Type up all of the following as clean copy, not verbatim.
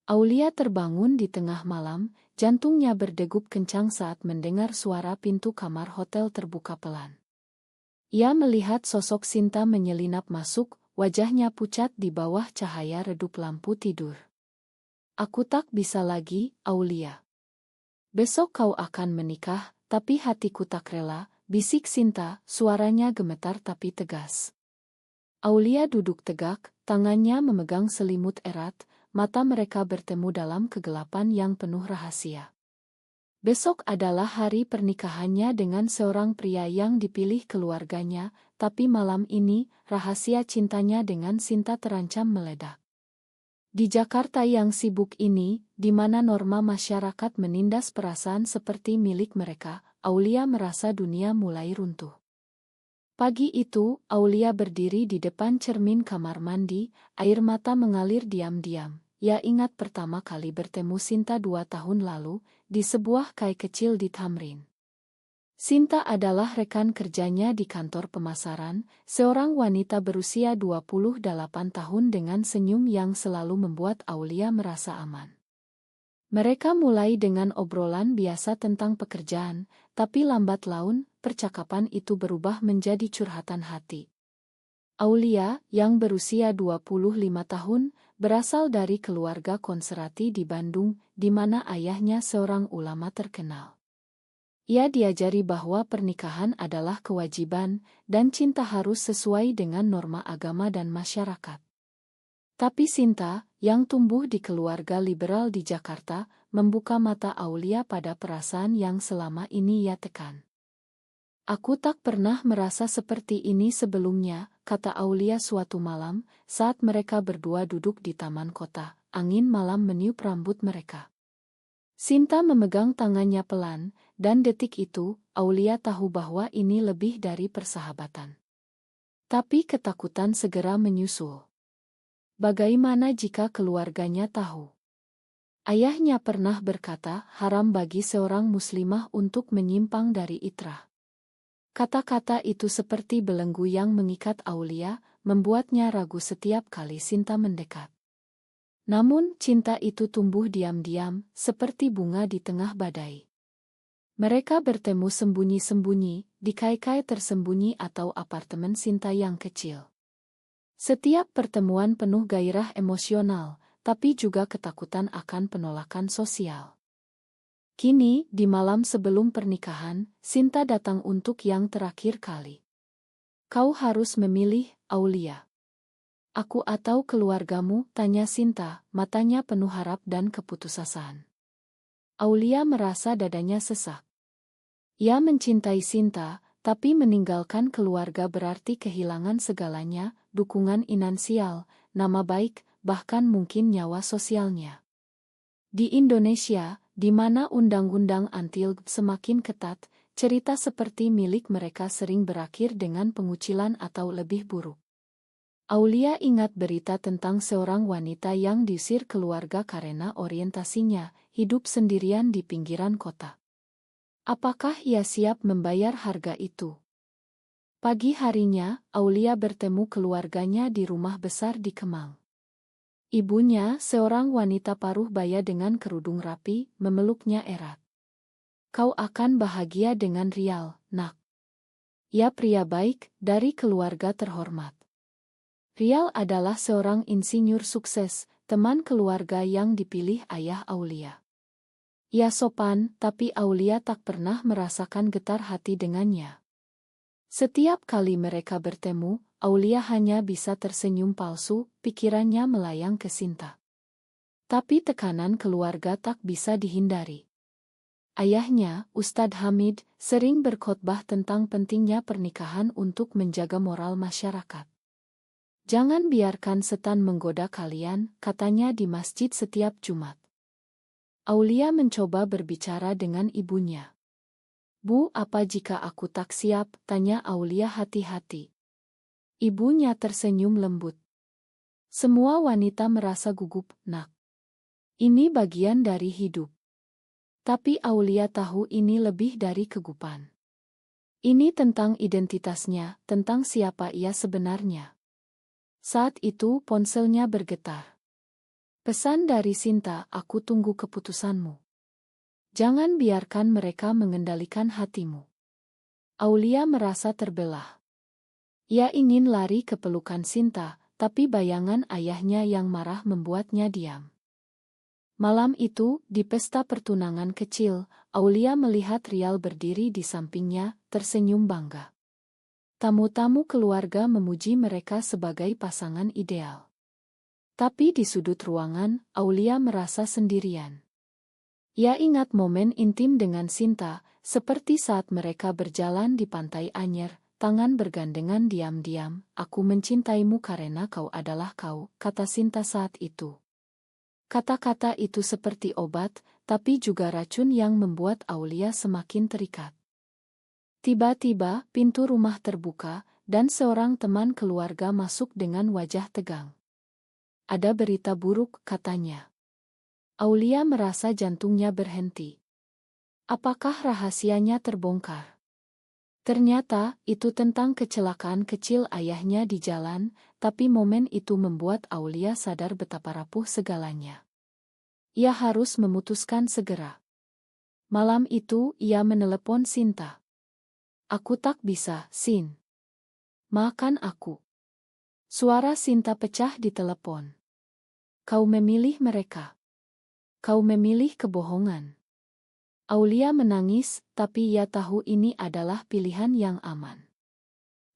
Aulia terbangun di tengah malam, jantungnya berdegup kencang saat mendengar suara pintu kamar hotel terbuka pelan. Ia melihat sosok Sinta menyelinap masuk, wajahnya pucat di bawah cahaya redup lampu tidur. "Aku tak bisa lagi, Aulia. Besok kau akan menikah, tapi hatiku tak rela," bisik Sinta, suaranya gemetar tapi tegas. Aulia duduk tegak, tangannya memegang selimut erat, mata mereka bertemu dalam kegelapan yang penuh rahasia. Besok adalah hari pernikahannya dengan seorang pria yang dipilih keluarganya, tapi malam ini, rahasia cintanya dengan Sinta terancam meledak. Di Jakarta yang sibuk ini, di mana norma masyarakat menindas perasaan seperti milik mereka, Aulia merasa dunia mulai runtuh. Pagi itu, Aulia berdiri di depan cermin kamar mandi, air mata mengalir diam-diam. Ia ingat pertama kali bertemu Sinta 2 tahun lalu, di sebuah kai kecil di Tamrin. Sinta adalah rekan kerjanya di kantor pemasaran, seorang wanita berusia 28 tahun dengan senyum yang selalu membuat Aulia merasa aman. Mereka mulai dengan obrolan biasa tentang pekerjaan, tapi lambat laun, percakapan itu berubah menjadi curhatan hati. Aulia, yang berusia 25 tahun, berasal dari keluarga konservatif di Bandung, di mana ayahnya seorang ulama terkenal. Ia diajari bahwa pernikahan adalah kewajiban, dan cinta harus sesuai dengan norma agama dan masyarakat. Tapi Sinta, yang tumbuh di keluarga liberal di Jakarta, membuka mata Aulia pada perasaan yang selama ini ia tekan. "Aku tak pernah merasa seperti ini sebelumnya," kata Aulia suatu malam, saat mereka berdua duduk di taman kota, angin malam meniup rambut mereka. Sinta memegang tangannya pelan, dan detik itu, Aulia tahu bahwa ini lebih dari persahabatan. Tapi ketakutan segera menyusul. Bagaimana jika keluarganya tahu? Ayahnya pernah berkata, haram bagi seorang muslimah untuk menyimpang dari fitrah. Kata-kata itu seperti belenggu yang mengikat Aulia, membuatnya ragu setiap kali Sinta mendekat. Namun, cinta itu tumbuh diam-diam, seperti bunga di tengah badai. Mereka bertemu sembunyi-sembunyi, di kai-kai tersembunyi atau apartemen Sinta yang kecil. Setiap pertemuan penuh gairah emosional, tapi juga ketakutan akan penolakan sosial. Kini, di malam sebelum pernikahan, Sinta datang untuk yang terakhir kali. "Kau harus memilih, Aulia. Aku atau keluargamu?" tanya Sinta, matanya penuh harap dan keputusasaan. Aulia merasa dadanya sesak. Ia mencintai Sinta, tapi meninggalkan keluarga berarti kehilangan segalanya, dukungan finansial, nama baik, bahkan mungkin nyawa sosialnya. Di Indonesia, di mana undang-undang anti semakin ketat, cerita seperti milik mereka sering berakhir dengan pengucilan atau lebih buruk. Aulia ingat berita tentang seorang wanita yang diusir keluarga karena orientasinya, hidup sendirian di pinggiran kota. Apakah ia siap membayar harga itu? Pagi harinya, Aulia bertemu keluarganya di rumah besar di Kemang. Ibunya, seorang wanita paruh baya dengan kerudung rapi, memeluknya erat. "Kau akan bahagia dengan Rial, nak. Ia pria baik, dari keluarga terhormat." Rial adalah seorang insinyur sukses, teman keluarga yang dipilih ayah Aulia. Ia sopan, tapi Aulia tak pernah merasakan getar hati dengannya. Setiap kali mereka bertemu, Aulia hanya bisa tersenyum palsu, pikirannya melayang ke Sinta. Tapi tekanan keluarga tak bisa dihindari. Ayahnya, Ustadz Hamid, sering berkhotbah tentang pentingnya pernikahan untuk menjaga moral masyarakat. "Jangan biarkan setan menggoda kalian," katanya di masjid setiap Jumat. Aulia mencoba berbicara dengan ibunya. "Bu, apa jika aku tak siap?" tanya Aulia hati-hati. Ibunya tersenyum lembut. "Semua wanita merasa gugup, nak. Ini bagian dari hidup." Tapi Aulia tahu ini lebih dari kegupan. Ini tentang identitasnya, tentang siapa ia sebenarnya. Saat itu ponselnya bergetar. Pesan dari Sinta, aku tunggu keputusanmu. Jangan biarkan mereka mengendalikan hatimu. Aulia merasa terbelah. Ia ingin lari ke pelukan Sinta, tapi bayangan ayahnya yang marah membuatnya diam. Malam itu, di pesta pertunangan kecil, Aulia melihat Rial berdiri di sampingnya, tersenyum bangga. Tamu-tamu keluarga memuji mereka sebagai pasangan ideal. Tapi di sudut ruangan, Aulia merasa sendirian. Ia ingat momen intim dengan Sinta, seperti saat mereka berjalan di pantai Anyer, tangan bergandengan diam-diam. Aku mencintaimu karena kau adalah kau, kata Sinta saat itu. Kata-kata itu seperti obat, tapi juga racun yang membuat Aulia semakin terikat. Tiba-tiba, pintu rumah terbuka, dan seorang teman keluarga masuk dengan wajah tegang. Ada berita buruk, katanya. Aulia merasa jantungnya berhenti. Apakah rahasianya terbongkar? Ternyata, itu tentang kecelakaan kecil ayahnya di jalan, tapi momen itu membuat Aulia sadar betapa rapuh segalanya. Ia harus memutuskan segera. Malam itu, ia menelepon Sinta. Aku tak bisa, Sin. Maafkan aku. Suara Sinta pecah di telepon. Kau memilih mereka. Kau memilih kebohongan. Aulia menangis, tapi ia tahu ini adalah pilihan yang aman.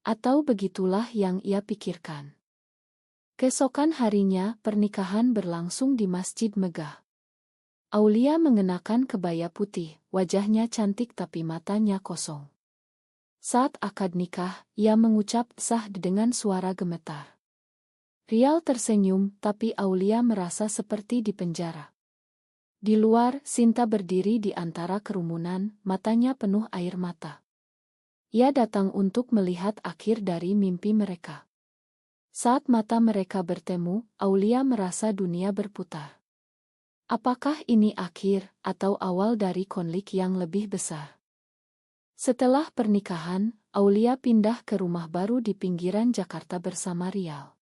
Atau begitulah yang ia pikirkan. Keesokan harinya, pernikahan berlangsung di Masjid Megah. Aulia mengenakan kebaya putih, wajahnya cantik tapi matanya kosong. Saat akad nikah, ia mengucap sah dengan suara gemetar. Rial tersenyum, tapi Aulia merasa seperti di penjara. Di luar, Sinta berdiri di antara kerumunan, matanya penuh air mata. Ia datang untuk melihat akhir dari mimpi mereka. Saat mata mereka bertemu, Aulia merasa dunia berputar. Apakah ini akhir, atau awal dari konflik yang lebih besar? Setelah pernikahan, Aulia pindah ke rumah baru di pinggiran Jakarta bersama Rial.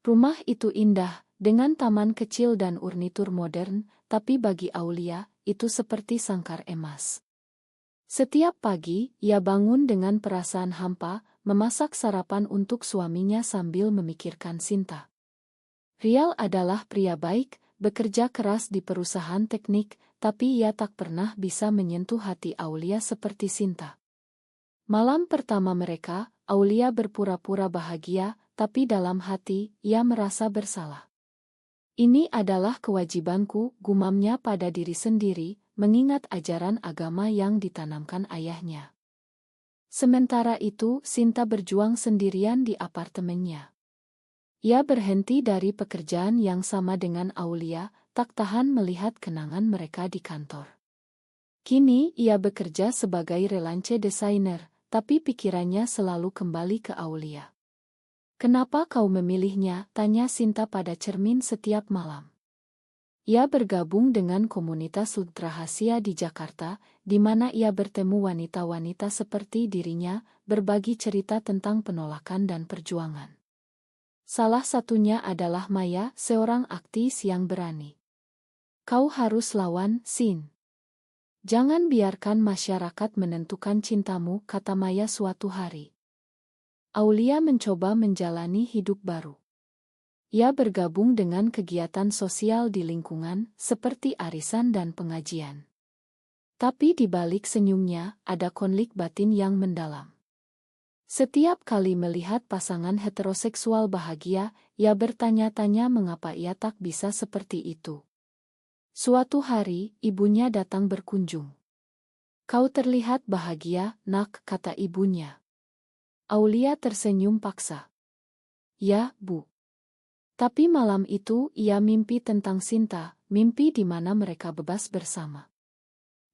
Rumah itu indah, dengan taman kecil dan urnitur modern, tapi bagi Aulia, itu seperti sangkar emas. Setiap pagi, ia bangun dengan perasaan hampa, memasak sarapan untuk suaminya sambil memikirkan Sinta. Rial adalah pria baik, bekerja keras di perusahaan teknik, tapi ia tak pernah bisa menyentuh hati Aulia seperti Sinta. Malam pertama mereka, Aulia berpura-pura bahagia, tapi dalam hati, ia merasa bersalah. Ini adalah kewajibanku, gumamnya pada diri sendiri, mengingat ajaran agama yang ditanamkan ayahnya. Sementara itu, Sinta berjuang sendirian di apartemennya. Ia berhenti dari pekerjaan yang sama dengan Aulia, tak tahan melihat kenangan mereka di kantor. Kini, ia bekerja sebagai relance desainer, tapi pikirannya selalu kembali ke Aulia. Kenapa kau memilihnya? Tanya Sinta pada cermin setiap malam. Ia bergabung dengan komunitas rahasia di Jakarta, di mana ia bertemu wanita-wanita seperti dirinya, berbagi cerita tentang penolakan dan perjuangan. Salah satunya adalah Maya, seorang aktivis yang berani. Kau harus lawan, Sin. Jangan biarkan masyarakat menentukan cintamu, kata Maya suatu hari. Aulia mencoba menjalani hidup baru. Ia bergabung dengan kegiatan sosial di lingkungan, seperti arisan dan pengajian. Tapi di balik senyumnya, ada konflik batin yang mendalam. Setiap kali melihat pasangan heteroseksual bahagia, ia bertanya-tanya mengapa ia tak bisa seperti itu. Suatu hari, ibunya datang berkunjung. Kau terlihat bahagia, nak, kata ibunya. Aulia tersenyum paksa. Ya, Bu. Tapi malam itu ia mimpi tentang Sinta, mimpi di mana mereka bebas bersama.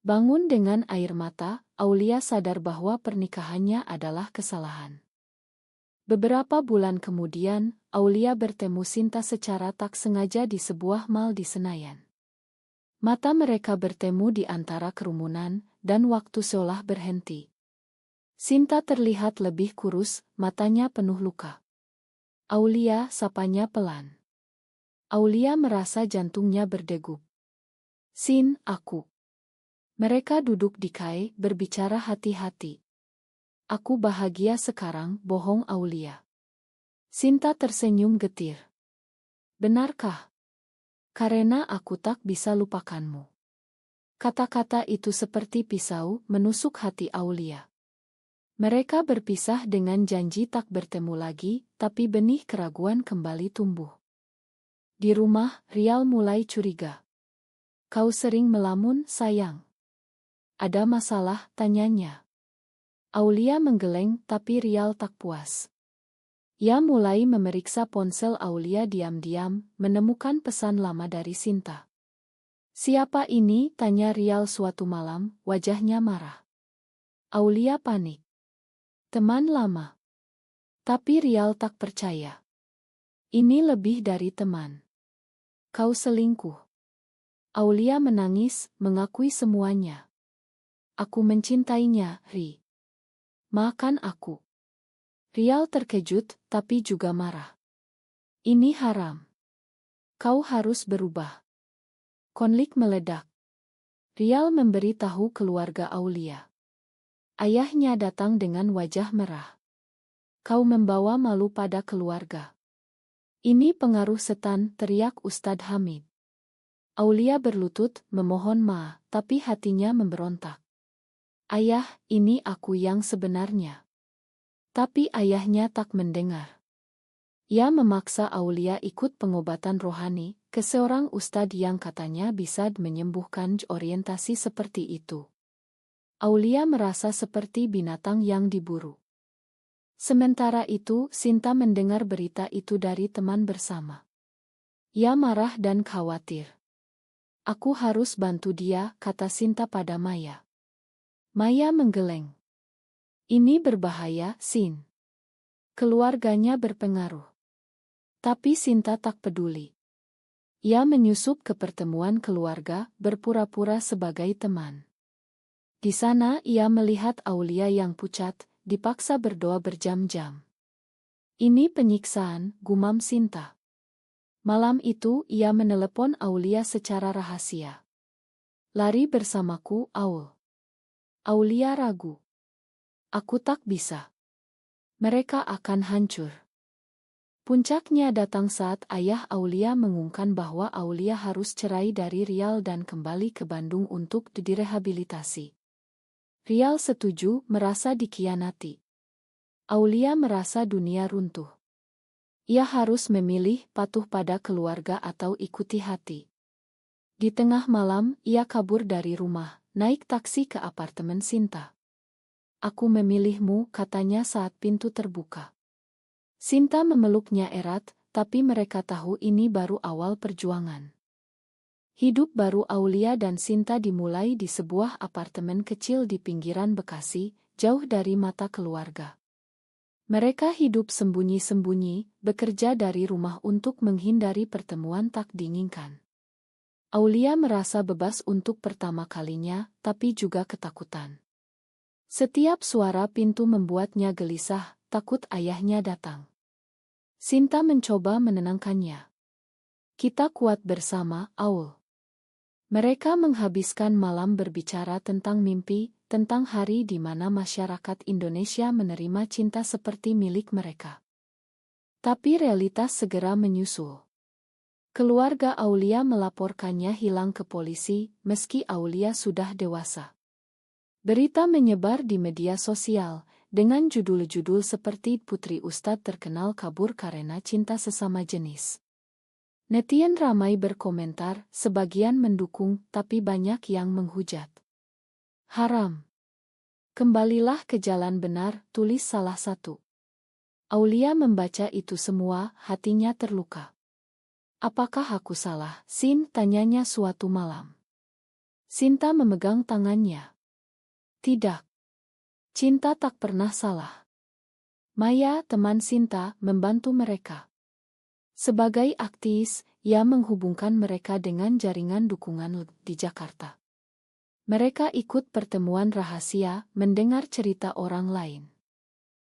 Bangun dengan air mata, Aulia sadar bahwa pernikahannya adalah kesalahan. Beberapa bulan kemudian, Aulia bertemu Sinta secara tak sengaja di sebuah mal di Senayan. Mata mereka bertemu di antara kerumunan, dan waktu seolah berhenti. Sinta terlihat lebih kurus, matanya penuh luka. Aulia, sapanya pelan. Aulia merasa jantungnya berdegup. Sin, aku. Mereka duduk di kai, berbicara hati-hati. Aku bahagia sekarang, bohong Aulia. Sinta tersenyum getir. Benarkah? Karena aku tak bisa lupakanmu. Kata-kata itu seperti pisau menusuk hati Aulia. Mereka berpisah dengan janji tak bertemu lagi, tapi benih keraguan kembali tumbuh. Di rumah, Rial mulai curiga. Kau sering melamun, sayang. Ada masalah, tanyanya. Aulia menggeleng, tapi Rial tak puas. Ia mulai memeriksa ponsel Aulia diam-diam, menemukan pesan lama dari Sinta. Siapa ini? Tanya Rial suatu malam, wajahnya marah. Aulia panik. Teman lama. Tapi Rial tak percaya. Ini lebih dari teman. Kau selingkuh. Aulia menangis, mengakui semuanya. Aku mencintainya, Ri. Maafkan aku. Rial terkejut, tapi juga marah. Ini haram. Kau harus berubah. Konflik meledak. Rial memberi tahu keluarga Aulia. Ayahnya datang dengan wajah merah. Kau membawa malu pada keluarga. Ini pengaruh setan, teriak Ustadz Hamid. Aulia berlutut, memohon maaf, tapi hatinya memberontak. Ayah, ini aku yang sebenarnya. Tapi ayahnya tak mendengar. Ia memaksa Aulia ikut pengobatan rohani ke seorang ustadz yang katanya bisa menyembuhkan orientasi seperti itu. Aulia merasa seperti binatang yang diburu. Sementara itu, Sinta mendengar berita itu dari teman bersama. Ia marah dan khawatir. Aku harus bantu dia, kata Sinta pada Maya. Maya menggeleng. Ini berbahaya, Sin. Keluarganya berpengaruh. Tapi Sinta tak peduli. Ia menyusup ke pertemuan keluarga, berpura-pura sebagai teman. Di sana ia melihat Aulia yang pucat, dipaksa berdoa berjam-jam. Ini penyiksaan, gumam Sinta. Malam itu ia menelepon Aulia secara rahasia. Lari bersamaku, Aul. Aulia ragu. Aku tak bisa. Mereka akan hancur. Puncaknya datang saat ayah Aulia mengumumkan bahwa Aulia harus cerai dari Rial dan kembali ke Bandung untuk direhabilitasi. Rial setuju, merasa dikhianati. Aulia merasa dunia runtuh. Ia harus memilih patuh pada keluarga atau ikuti hati. Di tengah malam, ia kabur dari rumah, naik taksi ke apartemen Sinta. Aku memilihmu, katanya saat pintu terbuka. Sinta memeluknya erat, tapi mereka tahu ini baru awal perjuangan. Hidup baru Aulia dan Sinta dimulai di sebuah apartemen kecil di pinggiran Bekasi, jauh dari mata keluarga. Mereka hidup sembunyi-sembunyi, bekerja dari rumah untuk menghindari pertemuan tak diinginkan. Aulia merasa bebas untuk pertama kalinya, tapi juga ketakutan. Setiap suara pintu membuatnya gelisah, takut ayahnya datang. Sinta mencoba menenangkannya. Kita kuat bersama, Aul. Mereka menghabiskan malam berbicara tentang mimpi, tentang hari di mana masyarakat Indonesia menerima cinta seperti milik mereka. Tapi realitas segera menyusul. Keluarga Aulia melaporkannya hilang ke polisi, meski Aulia sudah dewasa. Berita menyebar di media sosial, dengan judul-judul seperti Putri Ustadz terkenal kabur karena cinta sesama jenis. Netizen ramai berkomentar, sebagian mendukung, tapi banyak yang menghujat. Haram. Kembalilah ke jalan benar, tulis salah satu. Aulia membaca itu semua, hatinya terluka. Apakah aku salah, Sin? Tanyanya suatu malam. Sinta memegang tangannya. Tidak. Cinta tak pernah salah. Maya, teman Sinta, membantu mereka. Sebagai aktivis, ia menghubungkan mereka dengan jaringan dukungan di Jakarta. Mereka ikut pertemuan rahasia, mendengar cerita orang lain.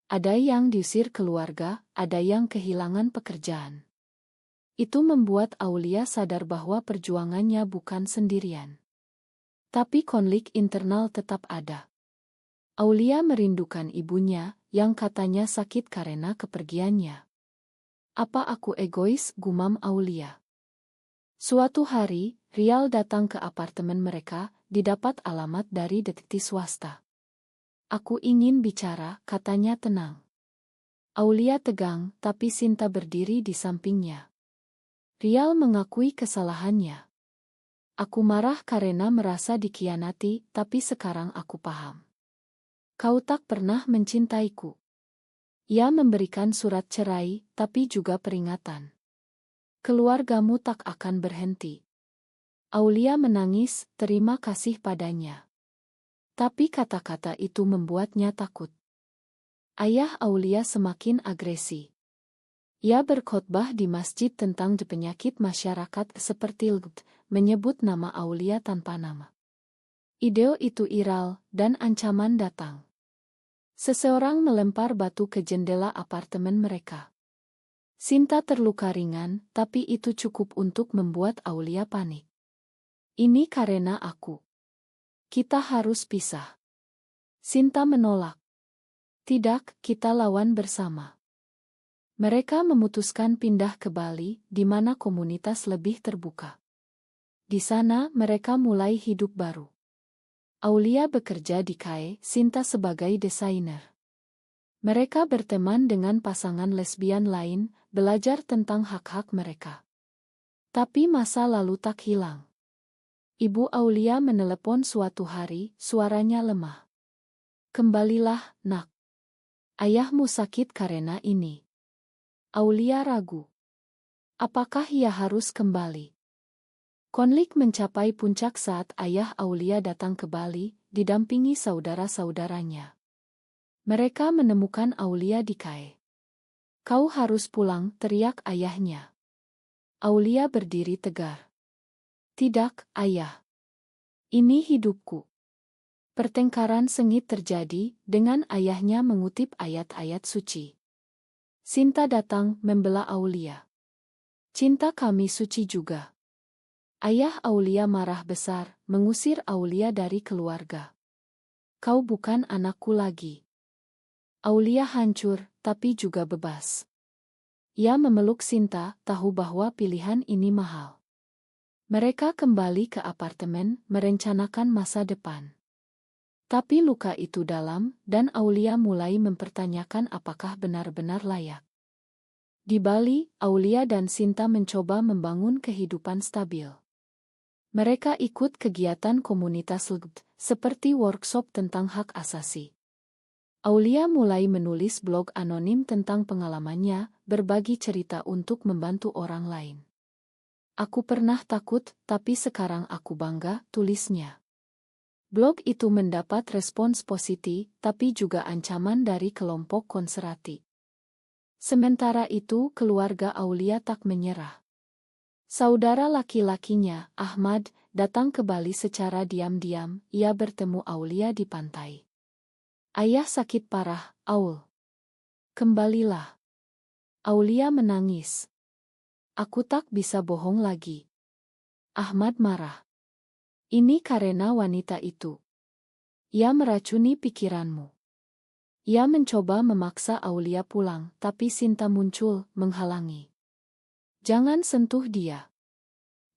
Ada yang diusir keluarga, ada yang kehilangan pekerjaan. Itu membuat Aulia sadar bahwa perjuangannya bukan sendirian. Tapi konflik internal tetap ada. Aulia merindukan ibunya, yang katanya sakit karena kepergiannya. Apa aku egois, gumam Aulia. Suatu hari, Rial datang ke apartemen mereka, didapat alamat dari detektif swasta. Aku ingin bicara, katanya tenang. Aulia tegang, tapi Sinta berdiri di sampingnya. Rial mengakui kesalahannya. Aku marah karena merasa dikhianati, tapi sekarang aku paham. Kau tak pernah mencintaiku. Ia memberikan surat cerai, tapi juga peringatan. Keluargamu tak akan berhenti. Aulia menangis, terima kasih padanya. Tapi kata-kata itu membuatnya takut. Ayah Aulia semakin agresi. Ia berkhotbah di masjid tentang penyakit masyarakat seperti LGBT, menyebut nama Aulia tanpa nama. Ide itu viral, dan ancaman datang. Seseorang melempar batu ke jendela apartemen mereka. Sinta terluka ringan, tapi itu cukup untuk membuat Aulia panik. Ini karena aku. Kita harus pisah. Sinta menolak. Tidak, kita lawan bersama. Mereka memutuskan pindah ke Bali, di mana komunitas lebih terbuka. Di sana, mereka mulai hidup baru. Aulia bekerja di KAE, Sinta sebagai desainer. Mereka berteman dengan pasangan lesbian lain, belajar tentang hak-hak mereka. Tapi masa lalu tak hilang. Ibu Aulia menelepon suatu hari, suaranya lemah. Kembalilah, nak. Ayahmu sakit karena ini. Aulia ragu. Apakah ia harus kembali? Konflik mencapai puncak saat ayah Aulia datang ke Bali, didampingi saudara-saudaranya. Mereka menemukan Aulia di KAE. Kau harus pulang, teriak ayahnya. Aulia berdiri tegar. Tidak, ayah. Ini hidupku. Pertengkaran sengit terjadi, dengan ayahnya mengutip ayat-ayat suci. Sinta datang, membela Aulia. Cinta kami suci juga. Ayah Aulia marah besar, mengusir Aulia dari keluarga. Kau bukan anakku lagi. Aulia hancur, tapi juga bebas. Ia memeluk Sinta, tahu bahwa pilihan ini mahal. Mereka kembali ke apartemen, merencanakan masa depan. Tapi luka itu dalam, dan Aulia mulai mempertanyakan apakah benar-benar layak. Di Bali, Aulia dan Sinta mencoba membangun kehidupan stabil. Mereka ikut kegiatan komunitas LGBT, seperti workshop tentang hak asasi. Aulia mulai menulis blog anonim tentang pengalamannya, berbagi cerita untuk membantu orang lain. Aku pernah takut, tapi sekarang aku bangga, tulisnya. Blog itu mendapat respons positif, tapi juga ancaman dari kelompok konservatif. Sementara itu, keluarga Aulia tak menyerah. Saudara laki-lakinya, Ahmad, datang ke Bali secara diam-diam. Ia bertemu Aulia di pantai. Ayah sakit parah, Aul. Kembalilah. Aulia menangis. Aku tak bisa bohong lagi. Ahmad marah. Ini karena wanita itu. Ia meracuni pikiranmu. Ia mencoba memaksa Aulia pulang, tapi Sinta muncul, menghalangi. Jangan sentuh dia.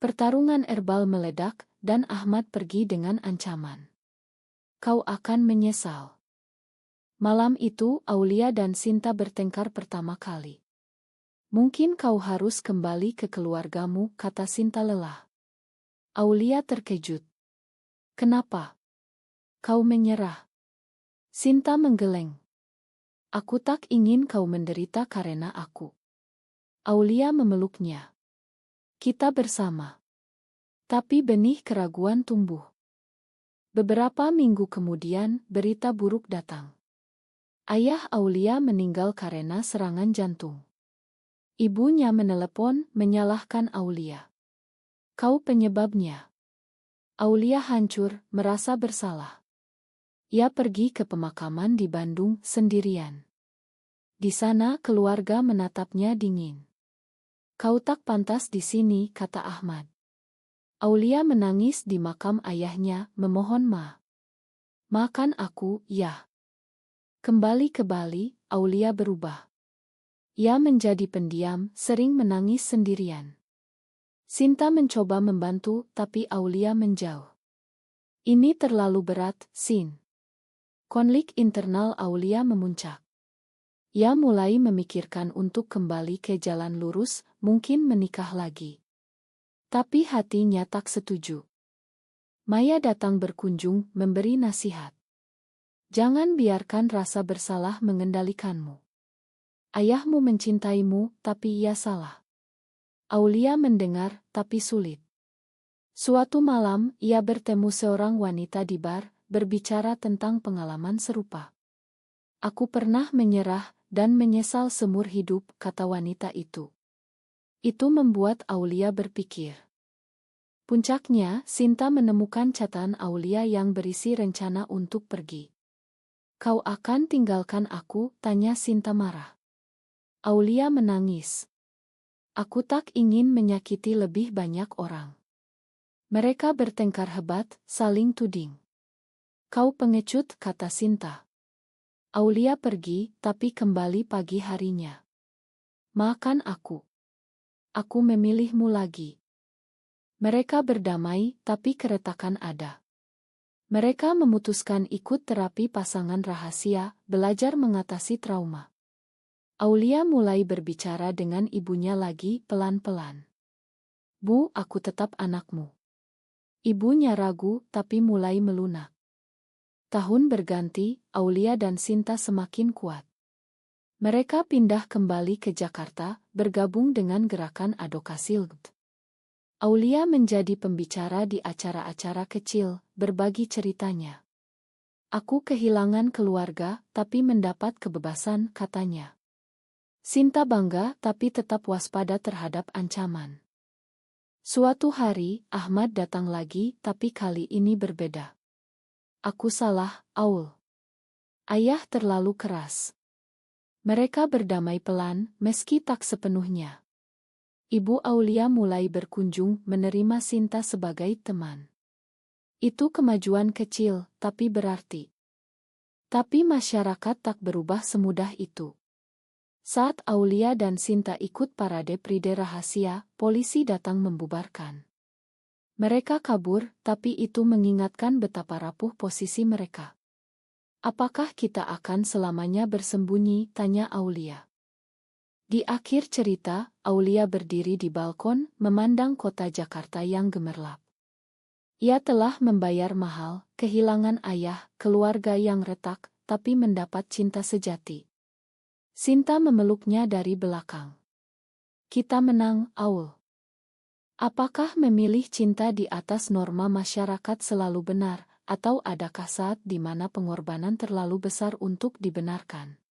Pertarungan verbal meledak, dan Ahmad pergi dengan ancaman. Kau akan menyesal. Malam itu, Aulia dan Sinta bertengkar pertama kali. Mungkin kau harus kembali ke keluargamu, kata Sinta lelah. Aulia terkejut. Kenapa? Kau menyerah. Sinta menggeleng. Aku tak ingin kau menderita karena aku. Aulia memeluknya. Kita bersama. Tapi benih keraguan tumbuh. Beberapa minggu kemudian, berita buruk datang. Ayah Aulia meninggal karena serangan jantung. Ibunya menelepon, menyalahkan Aulia. Kau penyebabnya. Aulia hancur, merasa bersalah. Ia pergi ke pemakaman di Bandung, sendirian. Di sana keluarga menatapnya dingin. Kau tak pantas di sini, kata Ahmad. Aulia menangis di makam ayahnya, memohon maaf. Maafkan aku, ya. Kembali ke Bali, Aulia berubah. Ia menjadi pendiam, sering menangis sendirian. Sinta mencoba membantu, tapi Aulia menjauh. Ini terlalu berat, Sin. Konflik internal Aulia memuncak. Ia mulai memikirkan untuk kembali ke jalan lurus, mungkin menikah lagi. Tapi hatinya tak setuju. Maya datang berkunjung, memberi nasihat. Jangan biarkan rasa bersalah mengendalikanmu. Ayahmu mencintaimu, tapi ia salah. Aulia mendengar, tapi sulit. Suatu malam, ia bertemu seorang wanita di bar, berbicara tentang pengalaman serupa. Aku pernah menyerah, dan menyesal seumur hidup, kata wanita itu. Itu membuat Aulia berpikir. Puncaknya, Sinta menemukan catatan Aulia yang berisi rencana untuk pergi. Kau akan tinggalkan aku, tanya Sinta marah. Aulia menangis. Aku tak ingin menyakiti lebih banyak orang. Mereka bertengkar hebat, saling tuding. Kau pengecut, kata Sinta. Aulia pergi, tapi kembali pagi harinya. Maafkan aku. Aku memilihmu lagi. Mereka berdamai, tapi keretakan ada. Mereka memutuskan ikut terapi pasangan rahasia, belajar mengatasi trauma. Aulia mulai berbicara dengan ibunya lagi, pelan-pelan. Bu, aku tetap anakmu. Ibunya ragu, tapi mulai melunak. Tahun berganti, Aulia dan Sinta semakin kuat. Mereka pindah kembali ke Jakarta, bergabung dengan gerakan advokasi LGBT. Aulia menjadi pembicara di acara-acara kecil, berbagi ceritanya. Aku kehilangan keluarga, tapi mendapat kebebasan, katanya. Sinta bangga, tapi tetap waspada terhadap ancaman. Suatu hari, Ahmad datang lagi, tapi kali ini berbeda. Aku salah, Aul. Ayah terlalu keras. Mereka berdamai pelan, meski tak sepenuhnya. Ibu Aulia mulai berkunjung, menerima Sinta sebagai teman. Itu kemajuan kecil, tapi berarti. Tapi masyarakat tak berubah semudah itu. Saat Aulia dan Sinta ikut parade Pride rahasia, polisi datang membubarkan. Mereka kabur, tapi itu mengingatkan betapa rapuh posisi mereka. Apakah kita akan selamanya bersembunyi, tanya Aulia. Di akhir cerita, Aulia berdiri di balkon, memandang kota Jakarta yang gemerlap. Ia telah membayar mahal, kehilangan ayah, keluarga yang retak, tapi mendapat cinta sejati. Sinta memeluknya dari belakang. Kita menang, Aul. Apakah memilih cinta di atas norma masyarakat selalu benar, atau adakah saat di mana pengorbanan terlalu besar untuk dibenarkan?